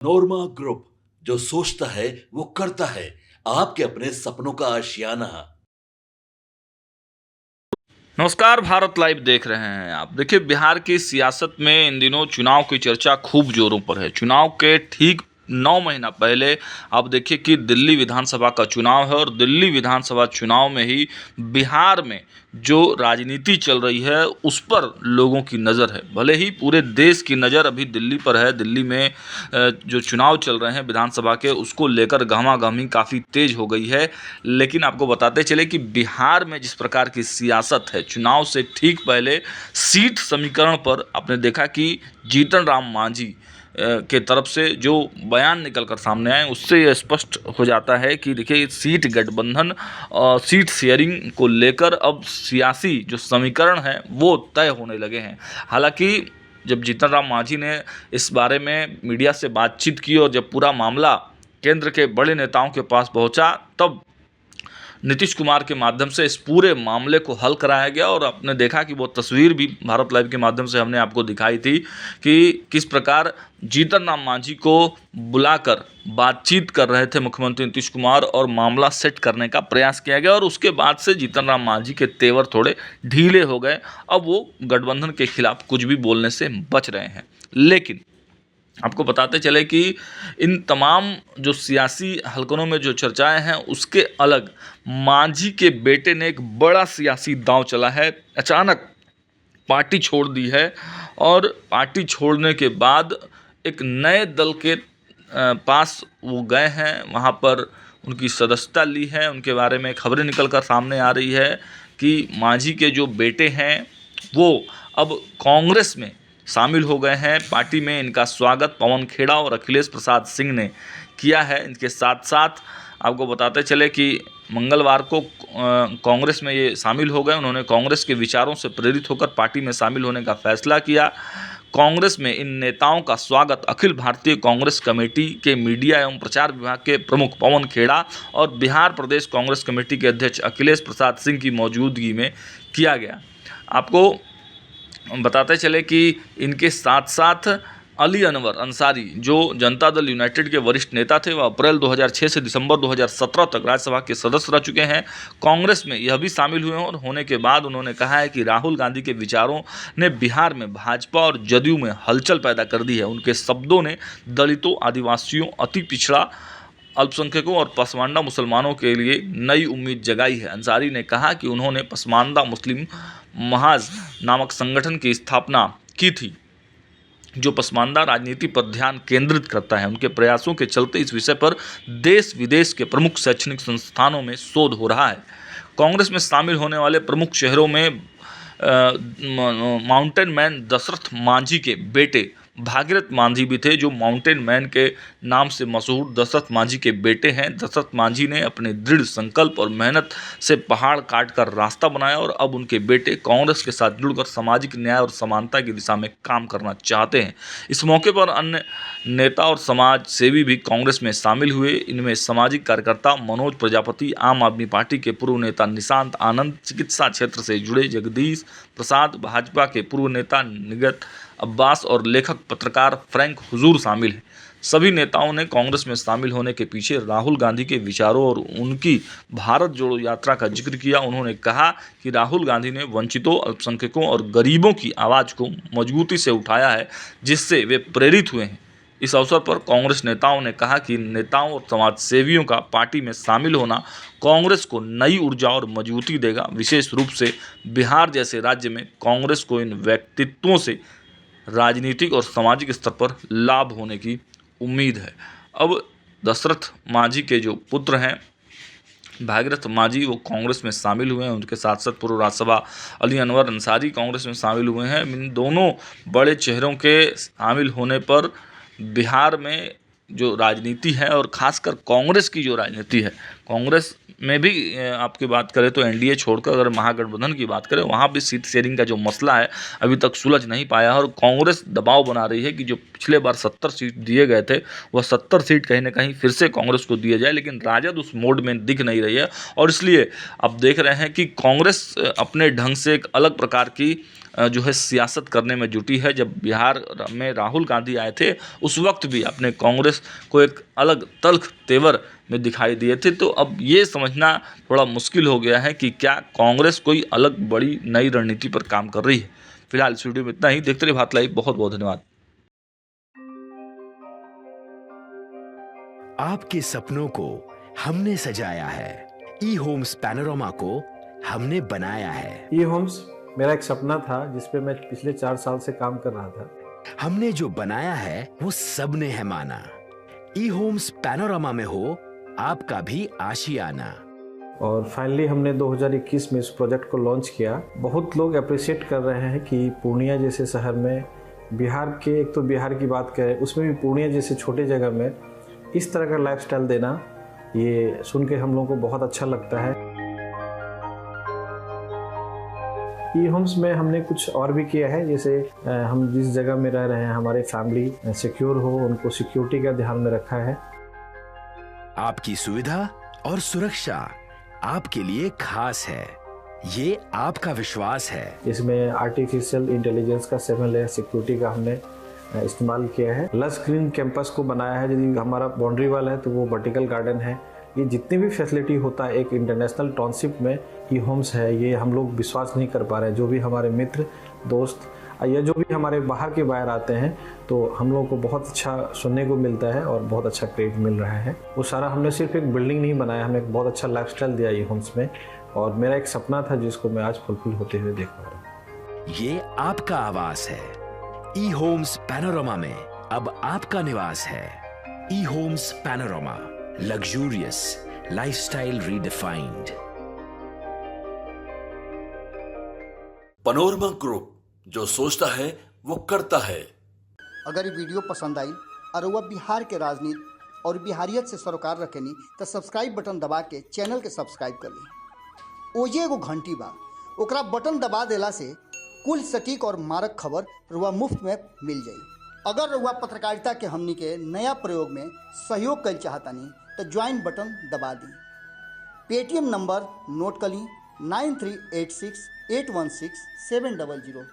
नोरमा group, जो सोचता है वो करता है। आपके अपने सपनों का आशियाना। नमस्कार, भारत लाइव देख रहे हैं आप। देखिए, बिहार की सियासत में इन दिनों चुनाव की चर्चा खूब जोरों पर है। चुनाव के ठीक 9 महीना पहले आप देखिए कि दिल्ली विधानसभा का चुनाव है और दिल्ली विधानसभा चुनाव में ही बिहार में जो राजनीति चल रही है उस पर लोगों की नज़र है। भले ही पूरे देश की नज़र अभी दिल्ली पर है। दिल्ली में जो चुनाव चल रहे हैं विधानसभा के, उसको लेकर गहमागहमी काफ़ी तेज हो गई है। लेकिन आपको बताते चले कि बिहार में जिस प्रकार की सियासत है, चुनाव से ठीक पहले सीट समीकरण पर आपने देखा कि जीतन राम मांझी के तरफ से जो बयान निकल कर सामने आए, उससे ये स्पष्ट हो जाता है कि देखिए, सीट गठबंधन और सीट शेयरिंग को लेकर अब सियासी जो समीकरण है वो तय होने लगे हैं। हालांकि जब जीतन राम मांझी ने इस बारे में मीडिया से बातचीत की और जब पूरा मामला केंद्र के बड़े नेताओं के पास पहुंचा, तब नीतीश कुमार के माध्यम से इस पूरे मामले को हल कराया गया। और आपने देखा कि वो तस्वीर भी भारत लाइव के माध्यम से हमने आपको दिखाई थी कि किस प्रकार जीतन राम मांझी को बुलाकर बातचीत कर रहे थे मुख्यमंत्री नीतीश कुमार और मामला सेट करने का प्रयास किया गया। और उसके बाद से जीतन राम मांझी के तेवर थोड़े ढीले हो गए। अब वो गठबंधन के खिलाफ कुछ भी बोलने से बच रहे हैं। लेकिन आपको बताते चले कि इन तमाम जो सियासी हलकों में जो चर्चाएं हैं, उसके अलग मांझी के बेटे ने एक बड़ा सियासी दांव चला है। अचानक पार्टी छोड़ दी है और पार्टी छोड़ने के बाद एक नए दल के पास वो गए हैं, वहाँ पर उनकी सदस्यता ली है। उनके बारे में खबरें निकल कर सामने आ रही है कि मांझी के जो बेटे हैं वो अब कांग्रेस में शामिल हो गए हैं। पार्टी में इनका स्वागत पवन खेड़ा और अखिलेश प्रसाद सिंह ने किया है। इनके साथ साथ आपको बताते चले कि मंगलवार को कांग्रेस में ये शामिल हो गए। उन्होंने कांग्रेस के विचारों से प्रेरित होकर पार्टी में शामिल होने का फैसला किया। कांग्रेस में इन नेताओं का स्वागत अखिल भारतीय कांग्रेस कमेटी के मीडिया एवं प्रचार विभाग के प्रमुख पवन खेड़ा और बिहार प्रदेश कांग्रेस कमेटी के अध्यक्ष अखिलेश प्रसाद सिंह की मौजूदगी में किया गया। आपको बताते चले कि इनके साथ साथ अली अनवर अंसारी, जो जनता दल यूनाइटेड के वरिष्ठ नेता थे, वह अप्रैल 2006 से दिसंबर 2017 तक राज्यसभा के सदस्य रह चुके हैं। कांग्रेस में यह भी शामिल हुए हैं और होने के बाद उन्होंने कहा है कि राहुल गांधी के विचारों ने बिहार में भाजपा और जदयू में हलचल पैदा कर दी है। उनके शब्दों ने दलितों, आदिवासियों, अति पिछड़ा, अल्पसंख्यकों और पसमांदा मुसलमानों के लिए नई उम्मीद जगाई है। अंसारी ने कहा कि उन्होंने पसमांदा मुस्लिम महाज नामक संगठन की स्थापना की थी, जो पसमांदा राजनीति पर ध्यान केंद्रित करता है। उनके प्रयासों के चलते इस विषय पर देश विदेश के प्रमुख शैक्षणिक संस्थानों में शोध हो रहा है। कांग्रेस में शामिल होने वाले प्रमुख शहरों में माउंटेन मैन दशरथ मांझी के बेटे भागीरथ मांझी भी थे, जो माउंटेन मैन के नाम से मशहूर दशरथ मांझी के बेटे हैं। दशरथ मांझी ने अपने दृढ़ संकल्प और मेहनत से पहाड़ काट कर रास्ता बनाया और अब उनके बेटे कांग्रेस के साथ जुड़कर सामाजिक न्याय और समानता की दिशा में काम करना चाहते हैं। इस मौके पर अन्य नेता और समाज सेवी भी कांग्रेस में शामिल हुए। इनमें सामाजिक कार्यकर्ता मनोज प्रजापति, आम आदमी पार्टी के पूर्व नेता निशांत आनंद, चिकित्सा क्षेत्र से जुड़े जगदीश प्रसाद, भाजपा के पूर्व नेता निगत अब्बास और लेखक पत्रकार फ्रैंक हुजूर शामिल हैं। सभी नेताओं ने कांग्रेस में शामिल होने के पीछे राहुल गांधी के विचारों और उनकी भारत जोड़ो यात्रा का जिक्र किया। उन्होंने कहा कि राहुल गांधी ने वंचितों, अल्पसंख्यकों और गरीबों की आवाज़ को मजबूती से उठाया है, जिससे वे प्रेरित हुए हैं। इस अवसर पर कांग्रेस नेताओं ने कहा कि नेताओं और समाज सेवियों का पार्टी में शामिल होना कांग्रेस को नई ऊर्जा और मजबूती देगा। विशेष रूप से बिहार जैसे राज्य में कांग्रेस को इन व्यक्तित्वों से राजनीतिक और सामाजिक स्तर पर लाभ होने की उम्मीद है। अब दशरथ मांझी के जो पुत्र हैं भागीरथ मांझी, वो कांग्रेस में शामिल हुए हैं। उनके साथ साथ पूर्व राज्यसभा अली अनवर अंसारी कांग्रेस में शामिल हुए हैं। इन दोनों बड़े चेहरों के शामिल होने पर बिहार में जो राजनीति है और ख़ासकर कांग्रेस की जो राजनीति है, कांग्रेस में भी आपकी बात करें तो एनडीए छोड़कर अगर महागठबंधन की बात करें, वहाँ भी सीट शेयरिंग का जो मसला है अभी तक सुलझ नहीं पाया है। और कांग्रेस दबाव बना रही है कि जो पिछले बार 70 सीट दिए गए थे, वह 70 सीट कहीं ना कहीं फिर से कांग्रेस को दिया जाए, लेकिन राजद उस मोड में दिख नहीं रही है। और इसलिए अब देख रहे हैं कि कांग्रेस अपने ढंग से एक अलग प्रकार की जो है सियासत करने में जुटी है। जब बिहार में राहुल गांधी आए थे उस वक्त भी अपने कांग्रेस को एक अलग तल्ख तेवर में दिखाई दिए थे। तो अब ये समझना थोड़ा मुश्किल हो गया है कि क्या कांग्रेस कोई अलग बड़ी नई रणनीति पर काम कर रही है। फिलहाल इस वीडियो में इतना ही। देखते रहिए भारत लाइव। बहुत बहुत धन्यवाद। आपके सपनों को हमने सजाया है, ई होम्स पैनोरमा को हमने बनाया है। ई होम्स मेरा एक सपना था जिस पे मैं पिछले 4 साल से काम कर रहा था। हमने जो बनाया है वो सबने है माना। ई होम्स पैनोरमा में हो आपका भी आशियाना। और फाइनली हमने 2021 में इस प्रोजेक्ट को लॉन्च किया। बहुत लोग अप्रिशिएट कर रहे हैं कि पूर्णिया जैसे शहर में, बिहार के, एक तो बिहार की बात करें उसमें भी पूर्णिया जैसे छोटे जगह में इस तरह का लाइफस्टाइल देना, ये सुन के हम लोगों को बहुत अच्छा लगता है। ई होम्स में हमने कुछ और भी किया है, जैसे हम जिस जगह में रह रहे हैं हमारे फैमिली सिक्योर हो, उनको सिक्योरिटी का ध्यान में रखा है। आपकी सुविधा और सुरक्षा आपके लिए खास है, ये आपका विश्वास है। इसमें आर्टिफिशियल इंटेलिजेंस का 7 लेयर सिक्योरिटी का हमने इस्तेमाल किया है। लस ग्रीन कैंपस को बनाया है। यदि हमारा बाउंड्री वाल है तो वो वर्टिकल गार्डन है। ये जितनी भी फैसिलिटी होता है एक इंटरनेशनल टाउनशिप में ई होम्स है, ये हम लोग विश्वास नहीं कर पा रहे हैं। जो भी हमारे मित्र दोस्त या जो भी हमारे बाहर के बाहर आते हैं तो हम लोगों को बहुत अच्छा सुनने को मिलता है और बहुत अच्छा क्रेडिट मिल रहा है। वो सारा हमने सिर्फ एक बिल्डिंग नहीं बनाया, हमने एक बहुत अच्छा लाइफस्टाइल दिया ई होम्स में, और मेरा एक सपना था जिसको मैं आज फुलफिल होते हुए देख पा रहा हूँ। ये आपका आवास है। ई होम्स पैनोरमा में अब आपका निवास है। E homes Panorama, luxurious lifestyle redefined. Panorama group, जो सोचता है वो करता है। अगर ये वीडियो पसंद आई और वह बिहार के राजनीति और बिहारियत से सरोकार रखेनी तो सब्सक्राइब बटन दबा के चैनल के सब्सक्राइब कर ली। ओजे एगो घंटी बा, ओकरा बटन दबा देला से कुल सटीक और मारक खबर रुआ मुफ्त में मिल जाई। अगर रुआ पत्रकारिता के हमनी के नया प्रयोग में सहयोग कर चाहतानी तो ज्वाइन बटन दबा दी। पेटीएम नंबर नोट कर ली 9386 816 700।